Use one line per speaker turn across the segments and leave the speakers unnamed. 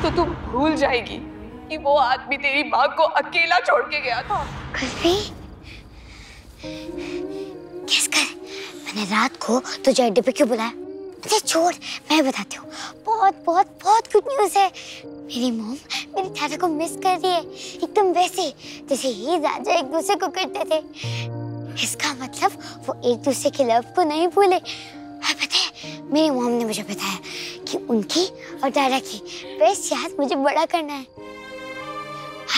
तो तू भूल जाएगी कि वो आदमी तेरी माँ को अकेला छोड़ के गया था।
कुल्फी, गेस कर, मैंने रात को तुझे अड्डे पे क्यों बुलाया? मुझे छोड़, मैं बताती हूँ। बहुत बहुत बहुत गुड न्यूज़ है। मेरी मॉम मेरी दादा को मिस कर रही है, एकदम वैसे जैसे ही राजा एक दूसरे को करते थे। इसका मतलब वो एक दूसरे के लव को नहीं भूले। और पता है, मेरी मॉम ने मुझे बताया कि उनकी और दादा की बेस्ट याद मुझे बड़ा करना है।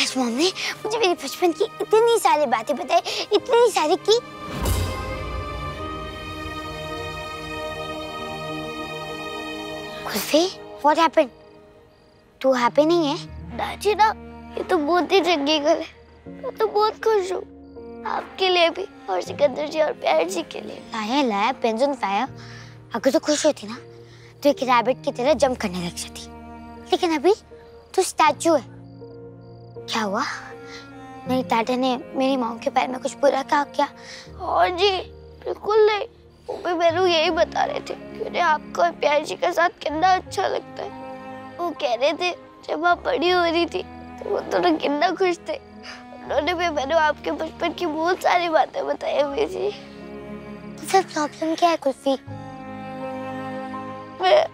आज मॉम ने मुझे मेरी बचपन की इतनी सारी बातें बताई, इतनी सारी की। Kulfi, what happened? तू हैप्पी नहीं है? दादी ना, ये तो बहुत ही चंगी गल है। मैं तो बहुत खुश हूँ, आपके लिए भी और सिकंदर जी और प्यार जी के लिए। लाया पेंशन फायर। अगर तो खुश होती ना तो एक रैबिट की तरह जंप करने लग जाती, लेकिन अभी तू स्टैचू है। क्या हुआ? मेरी दादा ने मेरी माँ के पैर में कुछ बुरा कहा क्या? हाँ जी, बिल्कुल नहीं। वो भी मेरे यही बता रहे थे कि उन्हें आपका और प्यार जी का साथ कितना अच्छा लगता है। वो कह रहे थे जब आप बड़ी हो रही थी तो वो दोनों कितना खुश थे। उन्होंने भी मैंने आपके बचपन की बहुत सारी बातें बताई हुई थी। तो फिर प्रॉब्लम क्या है कुल्फी? मैं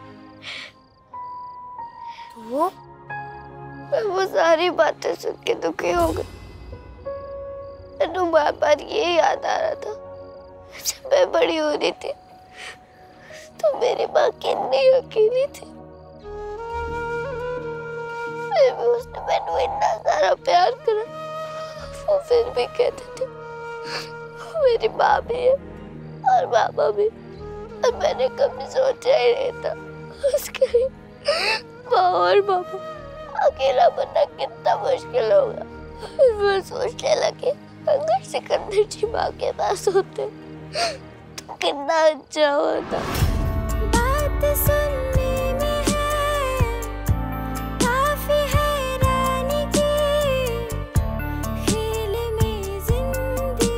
वो सारी बातें सुन के दुखी हो गई। मैंने बार-बार ये याद आ रहा था, जब मैं बड़ी हो रही थी तो मेरी माँ कितनी अकेली थी। फिर भी उसने मैंने इतना सारा प्यार करा। वो फिर भी कहते थे मेरी माँ भी है और पापा भी, और मैंने कभी सोचा ही नहीं था उसके लिए माँ और पापा अकेला बनना कितना मुश्किल होगा। मैं सोचने लगी अगर सिकंदर जी माँ के पास होते तो कितना अच्छा होता। बात सुनने में है काफी हैरानी की, खेल में जिंदगी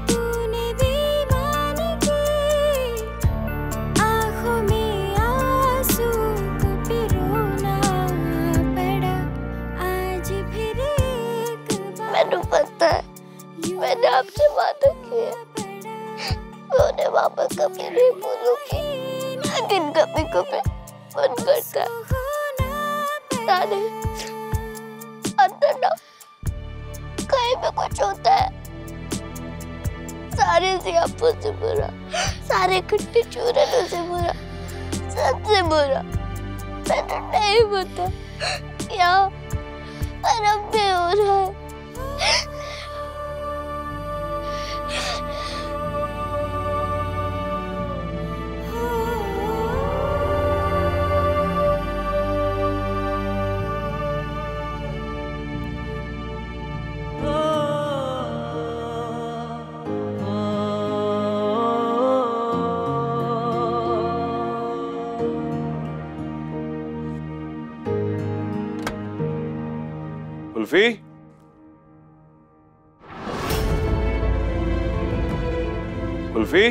तूने दीवानी की, आँखों में आंसू को पिरोना पड़ा आज फिर एक बार। मैंने पता है, मैंने आपसे वादा किया मैं वापस कभी नहीं भूलूंगी, लेकिन कभी कभी मन करता है अंदर ना कहीं पे कुछ होता है, सारे सियापों से बुरा, सारे खट्टे चूरनों से बुरा, सबसे बुरा मैंने नहीं पता क्या और अब भी हो रहा है।
कुल्फी, कुल्फी,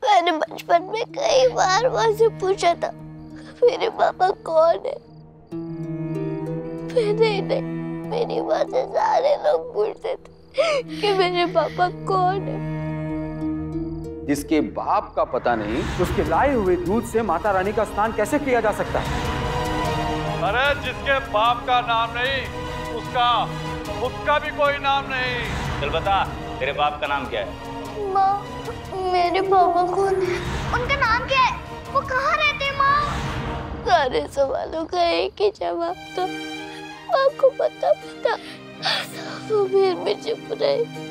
मैंने बचपन में कई बार माँ से पूछा था मेरे पापा कौन है। नहीं, मेरी माँ से सारे लोग पूछते थे कि मेरे पापा कौन है।
जिसके बाप का पता नहीं, उसके लाए हुए दूध से माता रानी का स्नान कैसे किया जा सकता है?
अरे जिसके बाप का नाम नहीं, उसका भी कोई नाम नहीं।
चल बता, तेरे बाप का नाम क्या है?
माँ, मेरे पापा कौन है? उनका नाम क्या है? वो कहाँ रहते हैं माँ? सारे सवालों का एक ही जवाब था, माँ को पता। वो फिर भी चुप रहे।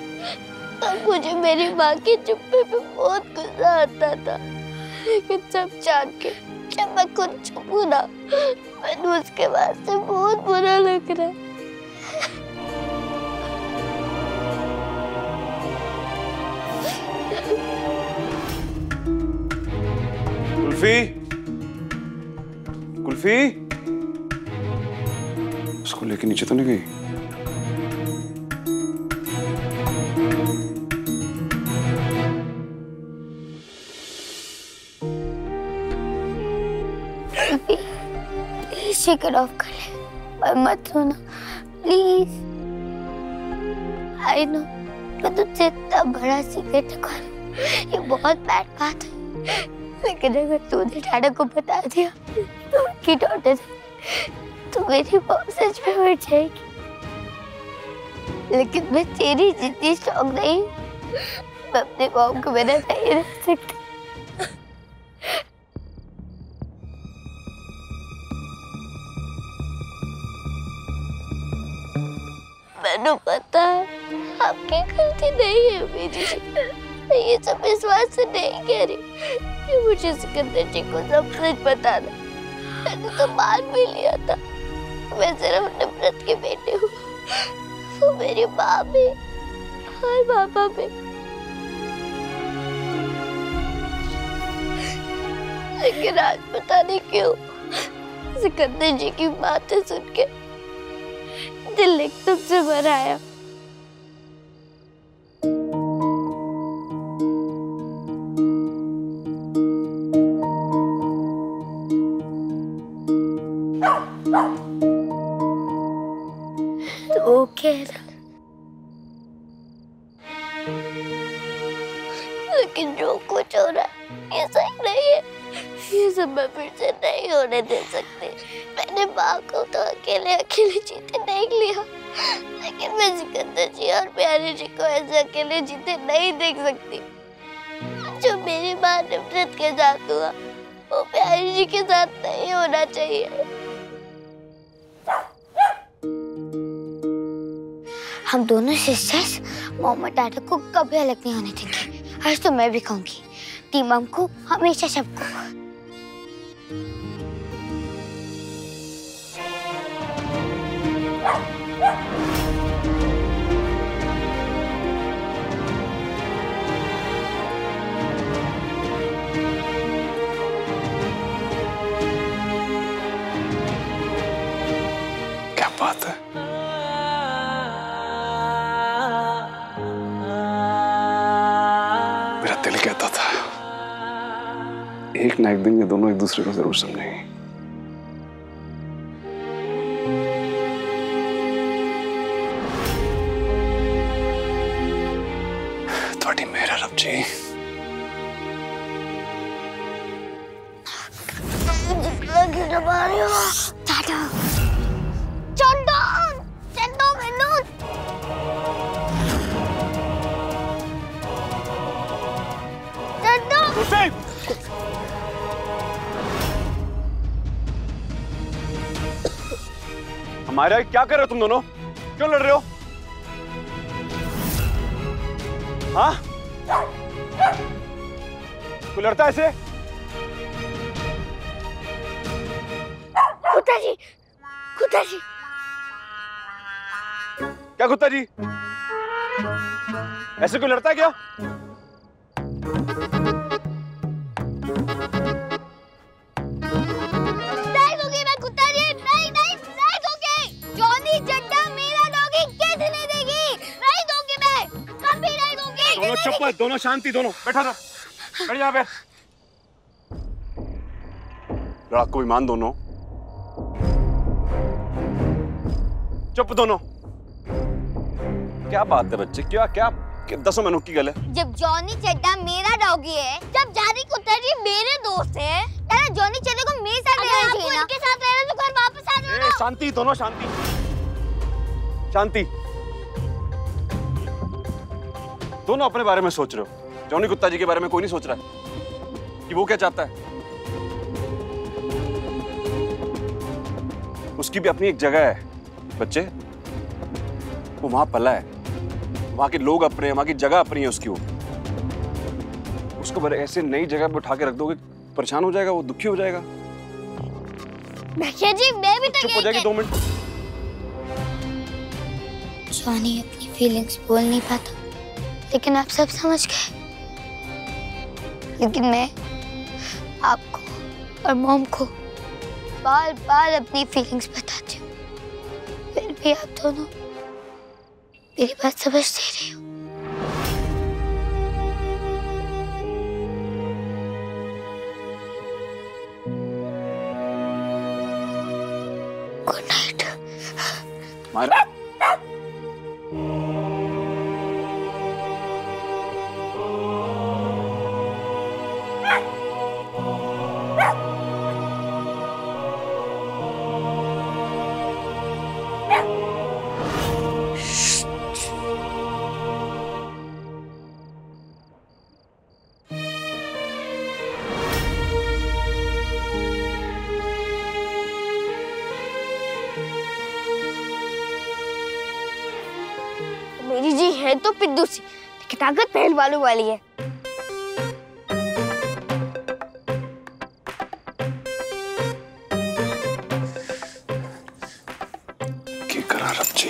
तब मुझे मेरी माँ के चुप्पे पे बहुत गुस्सा आता था, लेकिन सब जान के जब मैं खुद चुप हूँ ना, मैंने उसके बाद से बहुत बुरा लग रहा है।
कुल्फी, कुल्फी, उसको लेके नीचे तो नहीं गई?
शेक इट ऑफ कर ले और मत रोना प्लीज। आई नो मैं तुझसे इतना बड़ा सीक्रेट रखा ये बहुत बैड बात है, लेकिन अगर तूने डैडा को बता दिया तो उनकी डॉटर तो मेरी मॉम सच में मर जाएगी। लेकिन मैं तेरी जितनी स्ट्रॉन्ग नहीं, मैं अपने मॉम को बिना नहीं रह सकती। मैंने पता है आपकी गलती नहीं है मेरी, मैं ये सब विश्वास से नहीं कह रही। ये मुझे सिकंदर जी को सब सच बताना, मैंने तो मान भी लिया था। मैं सिर्फ नफरत के बेटे हूँ, वो मेरी माँ भी और पापा भी। लेकिन आज पता नहीं क्यों सिकंदर जी की बातें सुन के दिल एकदम से भर आया। तो कह रहा, लेकिन जो कुछ हो रहा है ये सही नहीं है। ये सब मैं फिर से नहीं होने दे सकती। मैंने माँ को तो अकेले जीते नहीं लिया, लेकिन मैं सिकंदर जी और प्यारे जी को ऐसे अकेले जीते नहीं देख सकती। जो मेरी माँ नफरत के साथ हुआ वो प्यारे जी के साथ नहीं होना चाहिए। हम दोनों सिस्टर्स मॉम और डैडा को कभी अलग नहीं होने देंगे। आज तो मैं भी कहूंगी, टीम मम को हमेशा सबको।
क्या बात है। मेरा दिल कहता था एक ना एक दिन ये दोनों एक दूसरे को जरूर समझेंगे। थोड़ी मेरा रब जी। हमारे क्या कर रहे हो तुम दोनों? क्यों लड़ रहे हो? हाँ? कोई लड़ता है ऐसे?
कुत्ता जी, कुत्ता जी।
क्या कुत्ता जी? ऐसे कोई लड़ता है क्या?
नहीं दूंगी मैं कुत्ता जी, नहीं नहीं नहीं दूंगी। जॉनी चड्डा मेरा डॉगी कैसे नहीं देगी? नहीं दूंगी मैं, कभी नहीं दूंगी।
दोनों चुप, दोनों शांति, दोनों बैठा रहो, बैठ यहाँ पे। लड़ाकू को भी मान दोनों, चुप दोनों। क्या बात है बच्चे, क्या क्या दसों में की गल है?
जब जॉनी चड्डा मेरा डॉगी है, जब जानी कुत्ता जी मेरे दोस्त है, यार जॉनी चड्डा को मेरे साथ रहना चाहिए ना। इनके साथ रहना तो घर वापस आ जाओ ना।
शांति दोनों, शांति शांति। दोनों अपने बारे में सोच रहे हो, जॉनी कुत्ता जी के बारे में कोई नहीं सोच रहा है कि वो क्या चाहता है। उसकी भी अपनी एक जगह है बच्चे, वो वहां पला है, वहां के लोग अपने हैं, वहां की जगह अपनी है उसकी। वो उसको ऐसे नई जगह पे उठा के रख दोगे, परेशान हो जाएगा, वो दुखी हो जाएगा।
भैया जी मैं भी तो
चुप हो जाएगी 2 मिनट।
जॉनी अपनी फीलिंग्स बोल नहीं पाता, लेकिन आप सब समझ गए। लेकिन मैं आपको और मॉम को बार बार अपनी फीलिंग्स बताती हूँ, फिर भी आप दोनों मेरी बात समझ नहीं रही हो।
मायरा
मेरी जी है तो पिद्दू सी, लेकिन ताकत पहलवानों वाली है।
की करा रब जी।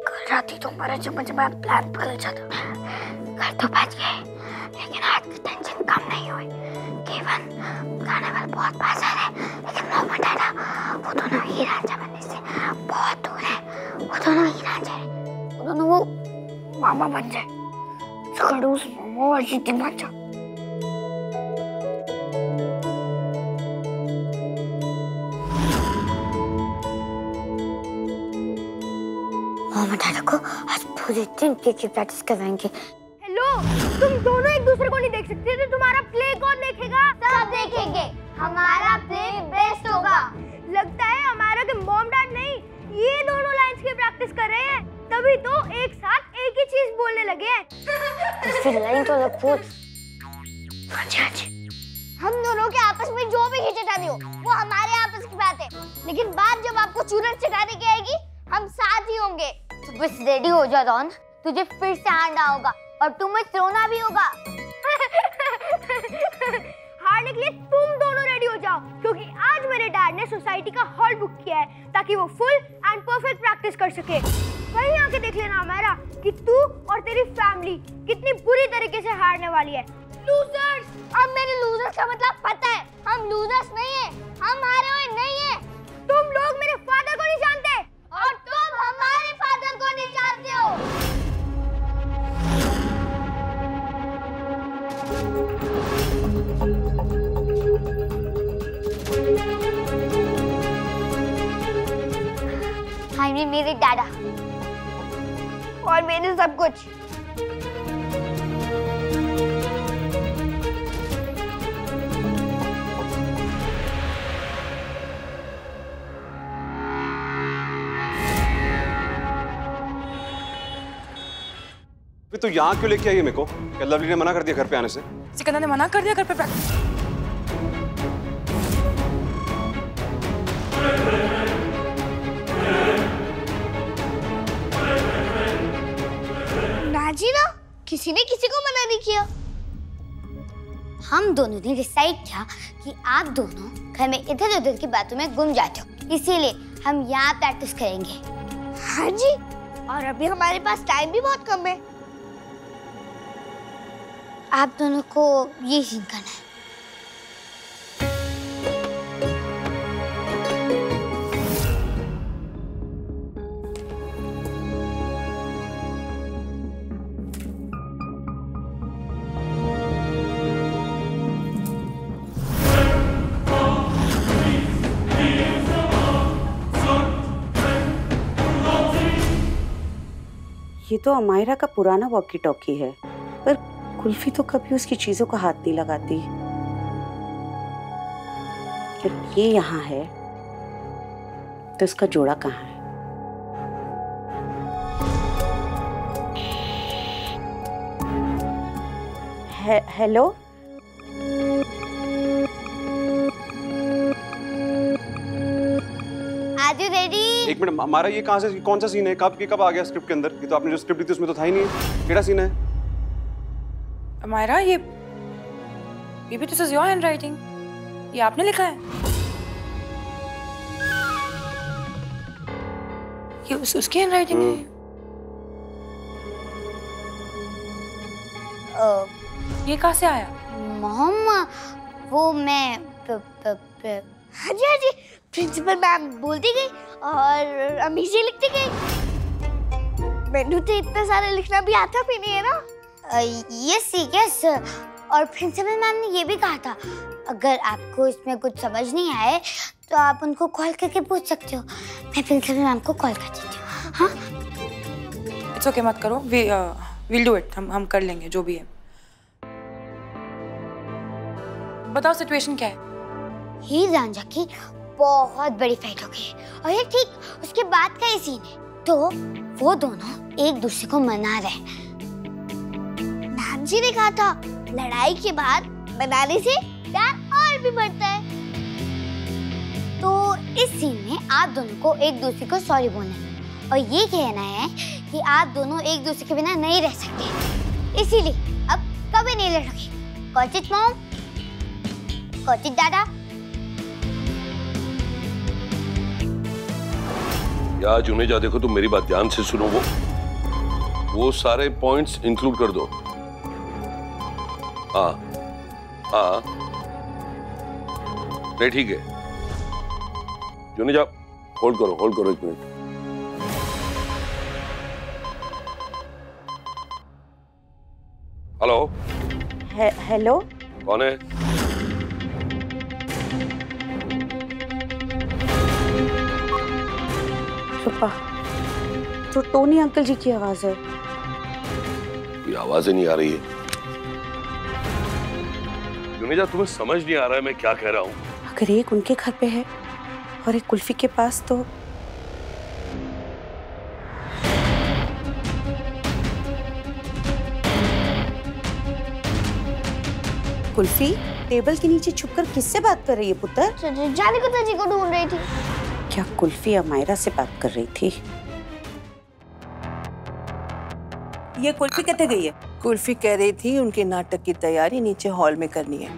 कल रात ही तो हमारा जमा प्लान बदल जाता। घर तो बच गए, लेकिन आज की टेंशन कम नहीं हुई। केवल खाने वाले बहुत पास आ रहे, लेकिन मोहम्मद डैडा वो दोनों ही रांझा बनने से बहुत दूर है। वो दोनों ही रांझा है, वो दोनों वो मामा बन जाए। खड़ूस मामा और जीती माचा। मोहम्मद डैडा को आज पूरे दिन की प्रैक्टिस करवाएंगे। हेलो, तुम दोनों एक दूसरे को नहीं देख सकते तो तुम्हारा प्ले कौन देखेगा? सब देखेंगे। हमारा प्ले बेस्ट होगा। लगता है हमारा के मॉम डैड नहीं, ये दोनों लाइंस की प्रैक्टिस कर रहे हैं, तभी तो एक साथ एक ही चीज बोलने लगे हैं। फिर लाइन तो लफूट। अच्छा हम दोनों के आपस में जो भी खिंचातानी हो वो हमारे आपस की बात है, लेकिन बात जब आपको चूरन चटाने की आएगी हम साथ ही होंगे। तो बस रेडी हो जा रॉन, तुझे फिर से हारना होगा और तुम्हें रोना भी होगा। हारने के लिए तुम दोनों रेडी हो जाओ, क्योंकि आज मेरे डैड ने सोसाइटी का हॉल बुक किया है ताकि वो फुल एंड परफेक्ट प्रैक्टिस कर सके। वहीं आके देख लेना हमारा कि तू और तेरी फैमिली कितनी बुरी तरीके से हारने वाली है। लूजर्स! अब मेरे लूजर्स का मतलब पता है, हम लूजर्स नहीं है, हम हारे हुए नहीं है। तुम लोग मेरे फादर को नहीं जानते और तुम हमारे फादर को नहीं जानते हो। हाय मेरे डैडा और मेरे सब कुछ।
तो यहाँ क्यों लेके आई है मेरे को? क्या लवली ने मना कर दिया घर पे आने से?
सिकंदर ने मना कर दिया घर पे प्रैक्टिस।
नाजी ना, किसी ने किसी को मना नहीं किया। हम दोनों ने डिसाइड किया कि आप दोनों घर में इधर उधर की बातों में गुम जाते हो, इसीलिए हम यहाँ प्रैक्टिस करेंगे। हाँ जी, और अभी हमारे पास टाइम भी बहुत कम है। आप दोनों को ये सीन करना है।
ये तो अमायरा का पुराना वॉकी टॉकी है, पर कुल्फी तो कभी उसकी चीजों को हाथ नहीं लगाती। जब ये यहाँ है तो इसका जोड़ा कहाँ है? Hello,
Are you ready?
एक मिनट, हमारा ये कहाँ से, कौन सा सीन है? कब आ गया स्क्रिप्ट के अंदर? ये तो आपने जो स्क्रिप्ट दी थी उसमें तो था ही नहीं। केड़ा सीन है?
अमायरा, ये भी दिस इज योर हैंडराइटिंग, ये आपने लिखा है? ये उसकी हैंडराइटिंग है? ये कहाँ से आया?
मम्मा, वो मैं हाँ जी प्रिंसिपल मैम बोलती गई और अम्मी जी लिखती गई। मैंने तो इतना सारा लिखना भी आता भी नहीं है ना। यस यस, और प्रिंसिपल मैम ने ये भी कहा था अगर आपको इसमें कुछ समझ नहीं आए तो आप उनको कॉल करके पूछ सकते हो। मैं प्रिंसिपल मैम को कॉल कर देती हूँ। हाँ
इट्स ओके, मत करो, वील डू इट, हम कर लेंगे जो भी है। बताओ सिचुएशन क्या है?
ही रांझा की बहुत बड़ी फाइट हो गई और ये ठीक उसके बाद का ही सीन है। तो वो दोनों एक दूसरे को मना रहे हैं। मैम जी ने कहा था लड़ाई के बाद मनाने से प्यार और भी बढ़ता है। तो इस सीन में आप दोनों को एक दूसरे को सॉरी बोलना है और ये कहना है कि आप दोनों एक दूसरे के बिना नहीं रह सकते, इसीलिए अब कभी नहीं लड़ोगे। कॉचिट मॉम, कॉचिट दादा।
या जुनेजा देखो, तुम मेरी बात ध्यान से सुनो, वो सारे पॉइंट्स इंक्लूड कर दो। हाँ हाँ नहीं ठीक है। जुनेजा होल्ड करो 1 मिनट। हेलो
हेलो,
कौन है?
रुपा, तो टोनी अंकल जी की आवाज है।
ये आवाज ही नहीं आ रही है। जुनेजा तुम्हें समझ नहीं आ रहा है मैं क्या कह रहा हूँ?
अगर एक उनके घर पे है और एक कुल्फी के पास, तो कुल्फी टेबल के नीचे छुपकर किससे बात कर रही है पुत्र?
जानिका जी को ढूंढ रही थी।
क्या कुल्फी अमायरा से बात कर रही थी?
ये कुल्फी कितने गई है? कुल्फी कह रही थी उनके नाटक की तैयारी नीचे हॉल में करनी है,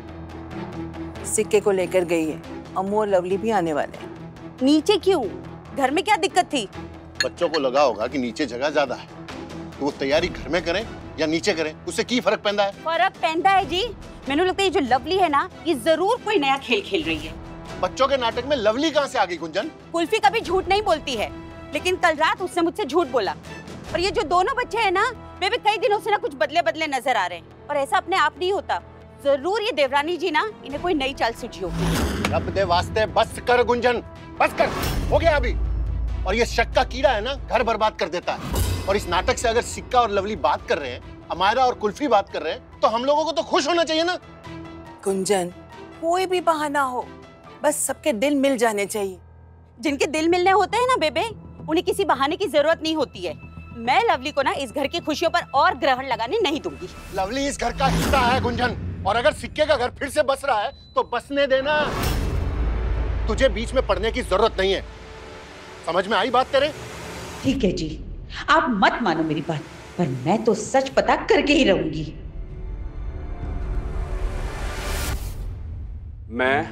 सिक्के को लेकर गई है। अम्मू और लवली भी आने वाले हैं। नीचे क्यों? घर में क्या दिक्कत थी?
बच्चों को लगा होगा कि नीचे जगह ज्यादा है, तो वो तैयारी घर में करें या नीचे करें, उससे की फर्क पैंदा है?
फर्क पैंदा है जी। मैंने लगता है ये जो लवली है ना, ये जरूर कोई नया खेल खेल रही है।
बच्चों के नाटक में लवली कहाँ से आ गई गुंजन?
कुल्फी कभी झूठ नहीं बोलती है, लेकिन कल रात उसने मुझसे झूठ बोला। और ये जो दोनों बच्चे हैं ना, वे भी कई दिनों से ना कुछ बदले बदले नजर आ रहे हैं। और ऐसा अपने आप नहीं होता, जरूर ये देवरानी जी ना इन्हें कोई नई चाल सूझी होगी।
रब दे वास्ते बस कर गुंजन, बस कर, हो गया अभी। और ये शक का कीड़ा है ना, घर बर्बाद कर देता है। और इस नाटक से अगर सिक्का और लवली बात कर रहे हैं, अमायरा और कुल्फी बात कर रहे हैं, तो हम लोगों को तो खुश होना चाहिए ना।
गुंजन, कोई भी बहाना हो, बस सबके दिल मिल जाने चाहिए। जिनके दिल मिलने होते हैं ना बेबे, उन्हें किसी बहाने की जरूरत नहीं होती है। मैं लवली को ना इस घर की खुशियों पर और ग्रहण लगाने नहीं दूंगी।
लवली इस घर का हिस्सा है गुंजन, और अगर सिक्के का घर फिर से बस रहा है तो बसने देना। तुझे बीच में पड़ने की जरूरत नहीं है। समझ में आई बात तेरे?
ठीक है जी, आप मत मानो मेरी बात, पर मैं तो सच पता करके ही रहूंगी।
मैं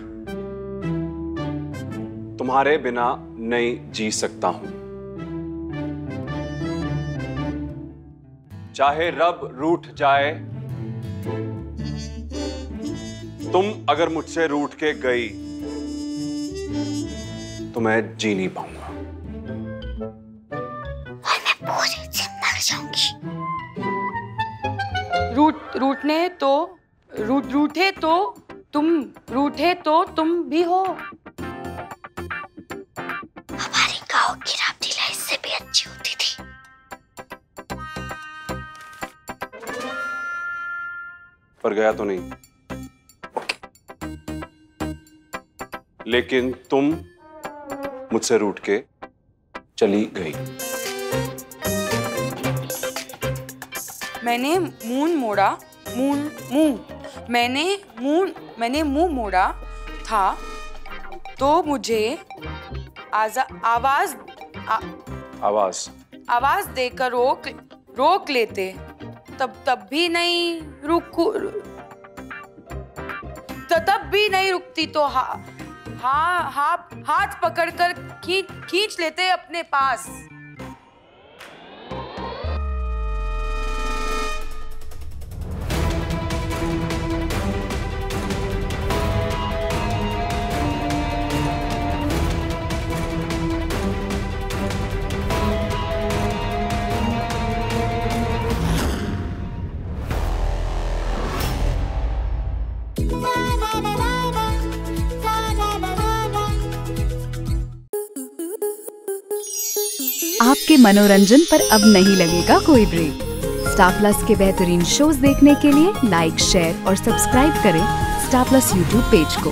तुम्हारे बिना नहीं जी सकता हूं। चाहे रब रूठ जाए, तुम अगर मुझसे रूठ के गई तो मैं जी नहीं पाऊंगा।
मैं पूरी जिंदगी मर जाऊंगी।
रूठे तो तुम भी हो।
हमारे गांव की रामलीला इससे भी अच्छी होती थी।
पर गया तो नहीं, लेकिन तुम मुझसे रूठ के चली गई।
मैंने मुंह मोड़ा था तो मुझे आवाज देकर रोक लेते, तब भी नहीं रुकती तो हाथ पकड़कर खींच लेते अपने पास।
आपके मनोरंजन पर अब नहीं लगेगा कोई ब्रेक। स्टार प्लस के बेहतरीन शोज देखने के लिए लाइक, शेयर और सब्सक्राइब करें स्टार प्लस यूट्यूब पेज को।